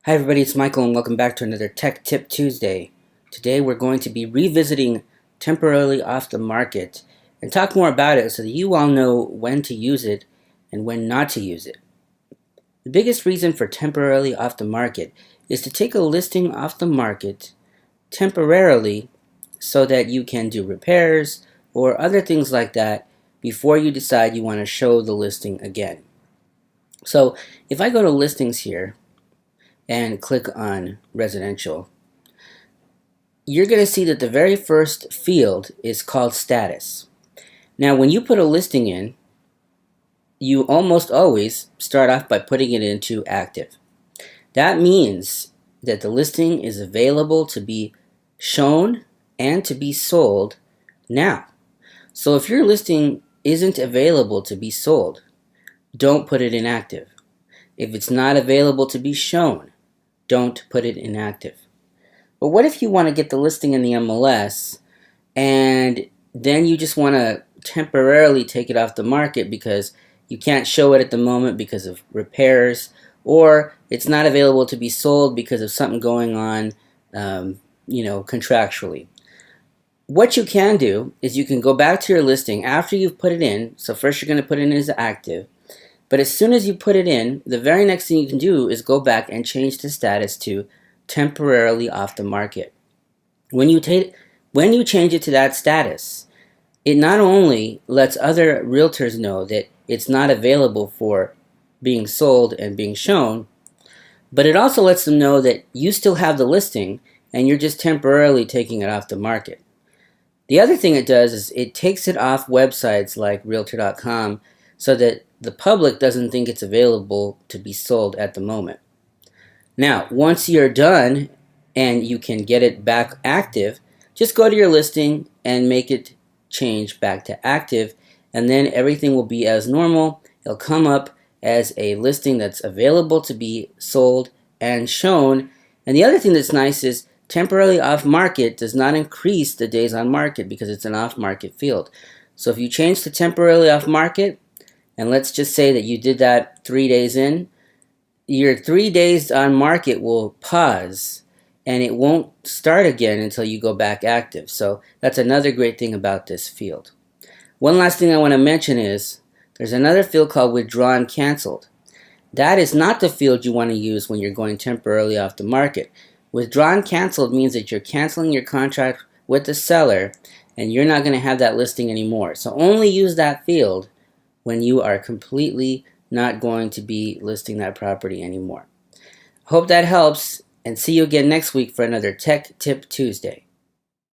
Hi everybody, it's Michael and welcome back to another Tech Tip Tuesday. Today we're going to be revisiting temporarily off the market and talk more about it so that you all know when to use it and when not to use it. The biggest reason for temporarily off the market is to take a listing off the market temporarily so that you can do repairs or other things like that before you decide you want to show the listing again. So if I go to listings here and click on residential, you're going to see that the very first field is called status. Now, when you put a listing in, you almost always start off by putting it into active. That means that the listing is available to be shown and to be sold now. So if your listing isn't available to be sold, don't put it in active. If it's not available to be shown, don't put it in active. But what if you want to get the listing in the MLS and then you just want to temporarily take it off the market because you can't show it at the moment because of repairs, or it's not available to be sold because of something going on, contractually? What you can do is you can go back to your listing after you've put it in. So first you're going to put it in as active. But as soon as you put it in, the very next thing you can do is go back and change the status to temporarily off the market. When you change it to that status, it not only lets other realtors know that it's not available for being sold and being shown, but it also lets them know that you still have the listing and you're just temporarily taking it off the market. The other thing it does is it takes it off websites like Realtor.com so that the public doesn't think it's available to be sold at the moment. Now, once you're done and you can get it back active, just go to your listing and make it change back to active, and then everything will be as normal. It'll come up as a listing that's available to be sold and shown. And the other thing that's nice is temporarily off market does not increase the days on market because it's an off market field. So if you change to temporarily off market, and let's just say that you did that 3 days in, your 3 days on market will pause and it won't start again until you go back active. So that's another great thing about this field. One last thing I want to mention is there's another field called withdrawn canceled. That is not the field you want to use when you're going temporarily off the market. Withdrawn canceled means that you're canceling your contract with the seller and you're not going to have that listing anymore. So only use that field when you are completely not going to be listing that property anymore. Hope that helps, and see you again next week for another Tech Tip Tuesday.